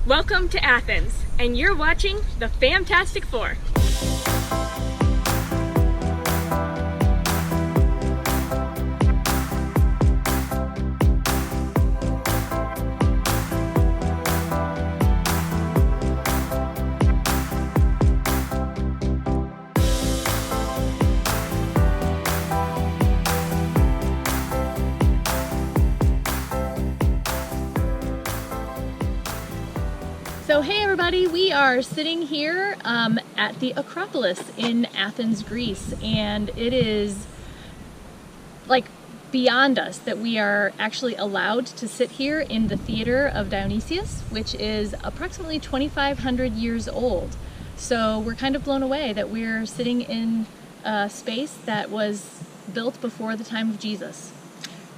Welcome to Athens, and you're watching the Fantastic Four. So hey everybody, we are sitting here at the Acropolis in Athens, Greece, and it is like beyond us that we are actually allowed to sit here in the Theater of Dionysius, which is approximately 2,500 years old. So we're kind of blown away that we're sitting in a space that was built before the time of Jesus.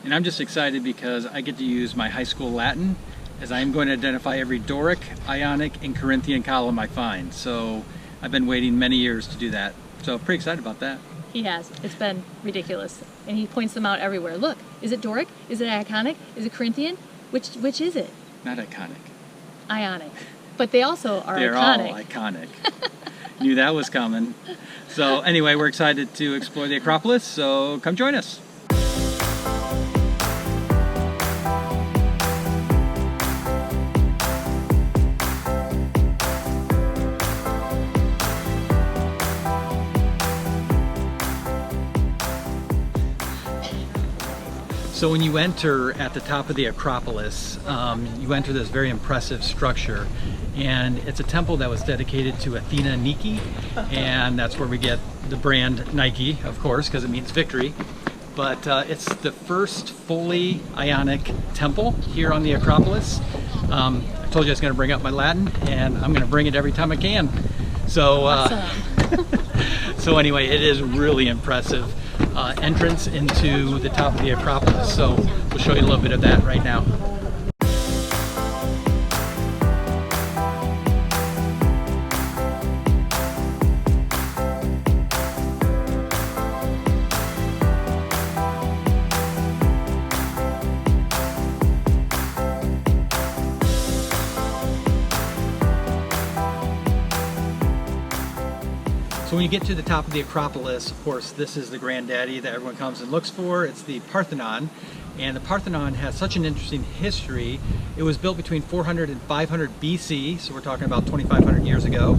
And I'm just excited because I get to use my high school Latin, as I am going to identify every Doric, Ionic, and Corinthian column I find. So I've been waiting many years to do that. So pretty excited about that. He has. It's been ridiculous. And he points them out everywhere. Look, is it Doric? Is it Ionic? Is it Corinthian? Which is it? Not iconic. Ionic. But they also are They're iconic. all iconic. Knew that was coming. So anyway, we're excited to explore the Acropolis, so come join us. So when you enter at the top of the Acropolis, you enter this very impressive structure, and it's a temple that was dedicated to Athena Nike, and that's where we get the brand Nike, of course, because it means victory. But it's the first fully Ionic temple here on the Acropolis. I told you I was going to bring up my Latin, and I'm going to bring it every time I can. So, Awesome. so anyway, it is really impressive. Entrance into the top of the Acropolis. So we'll show you a little bit of that right now. So when you get to the top of the Acropolis, of course, this is the granddaddy that everyone comes and looks for. It's the Parthenon. And the Parthenon has such an interesting history. It was built between 400 and 500 BC, so we're talking about 2,500 years ago.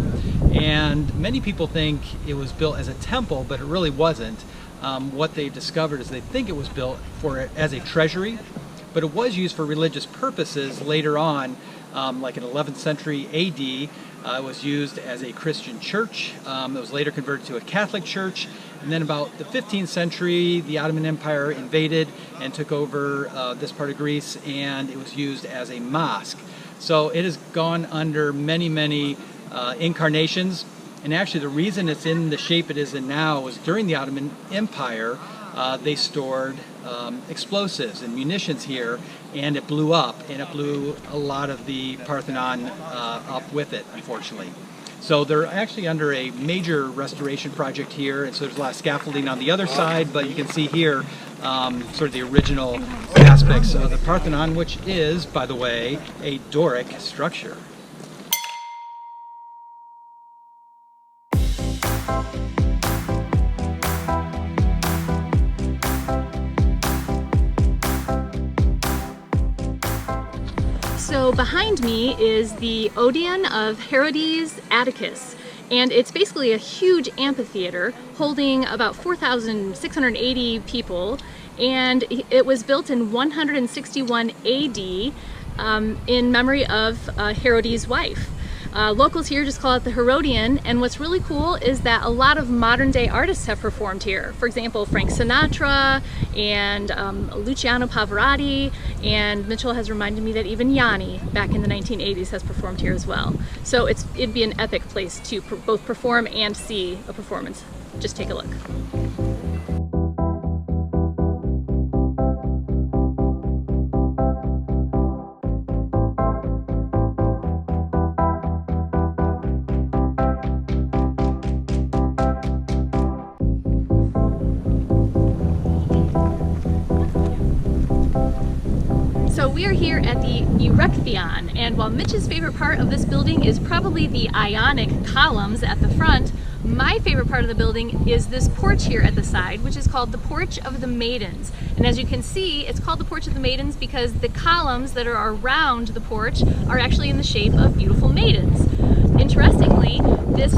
And many people think it was built as a temple, but it really wasn't. What they've discovered is they think it was built as a treasury, but it was used for religious purposes later on, like in 11th century AD. It was used as a Christian church. It was later converted to a Catholic church. And then about the 15th century, the Ottoman Empire invaded and took over this part of Greece, and it was used as a mosque. So it has gone under many, many incarnations. And actually the reason it's in the shape it is in now was during the Ottoman Empire, they stored explosives and munitions here, and it blew up, and it blew a lot of the Parthenon up with it, unfortunately. So they're actually under a major restoration project here, and so there's a lot of scaffolding on the other side, but you can see here sort of the original aspects of the Parthenon, which is, by the way, a Doric structure. So behind me is the Odeon of Herodes Atticus, and it's basically a huge amphitheater holding about 4,680 people, and it was built in 161 AD in memory of Herodes' wife. Locals here just call it the Herodian, and what's really cool is that a lot of modern day artists have performed here. For example, Frank Sinatra and Luciano Pavarotti, and Mitchell has reminded me that even Yanni back in the 1980s has performed here as well. So it'd be an epic place to both perform and see a performance. Just take a look. So we are here here at the Erechtheion, and while Mitch's favorite part of this building is probably the Ionic columns at the front, my favorite part of the building is this porch here at the side, which is called the Porch of the Maidens. And as you can see, it's called the Porch of the Maidens because the columns that are around the porch are actually in the shape of beautiful maidens. Interestingly, this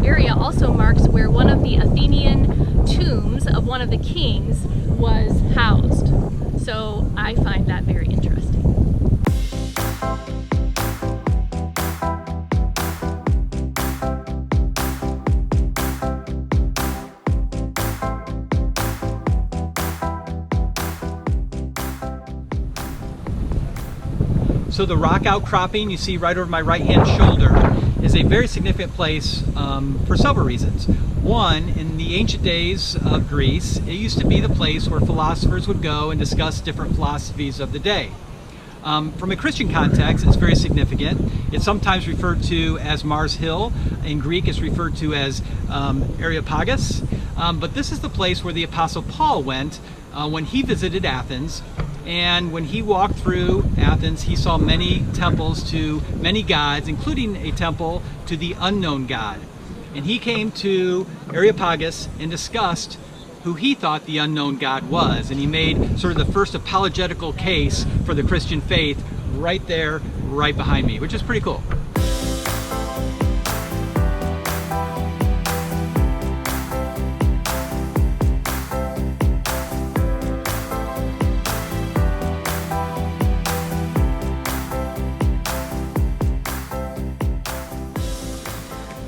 area also marks where one of the Athenian tombs of one of the kings was housed. So I find that very interesting. So the rock outcropping you see right over my right hand shoulder is a very significant place for several reasons. One, in the ancient days of Greece, it used to be the place where philosophers would go and discuss different philosophies of the day. From a Christian context, it's very significant. It's sometimes referred to as Mars Hill. In Greek, it's referred to as Areopagus. But this is the place where the Apostle Paul went when he visited Athens. And when he walked through Athens, he saw many temples to many gods, including a temple to the unknown god. And he came to Areopagus and discussed who he thought the unknown god was. And he made sort of the first apologetical case for the Christian faith right there, right behind me, which is pretty cool.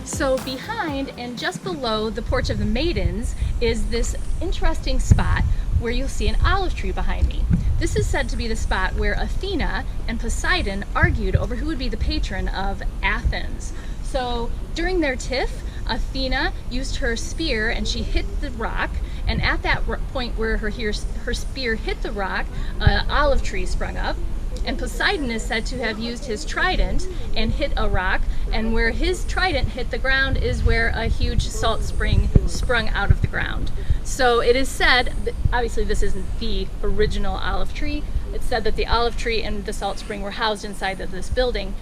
So behind and just below the Porch of the Maidens is this interesting spot where you'll see an olive tree behind me. This is said to be the spot where Athena and Poseidon argued over who would be the patron of Athens. So during their tiff, Athena used her spear and she hit the rock, and at that point where her spear hit the rock, an olive tree sprung up. And Poseidon is said to have used his trident and hit a rock, and where his trident hit the ground is where a huge salt spring sprung out of the ground. So it is said, obviously this isn't the original olive tree, it's said that the olive tree and the salt spring were housed inside of this building,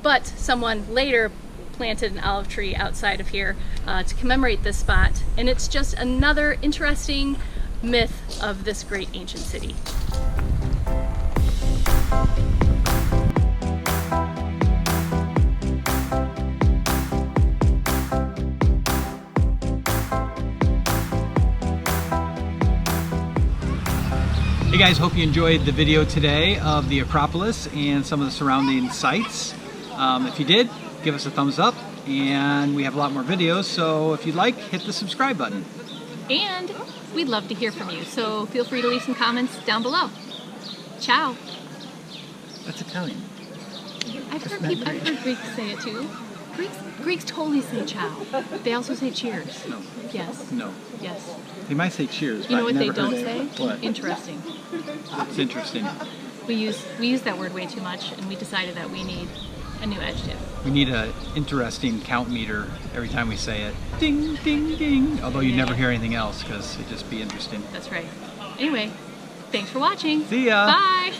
but someone later planted an olive tree outside of here to commemorate this spot, and it's just another interesting myth of this great ancient city. Hey guys, hope you enjoyed the video today of the Acropolis and some of the surrounding sites. If you did, give us a thumbs up, and we have a lot more videos, so if you'd like, hit the subscribe button. And we'd love to hear from you, so feel free to leave some comments down below. Ciao. That's Italian. I've heard Greeks say it too. Greeks totally say ciao. They also say cheers. No. Yes. No. Yes. They might say cheers, but You know what I've they never don't heard say? What? Interesting. It's interesting. We use that word way too much, and we decided that we need a new adjective. We need an interesting count meter every time we say it. Ding, ding, ding. Although you never hear anything else because it'd just be interesting. That's right. Anyway, thanks for watching. See ya. Bye.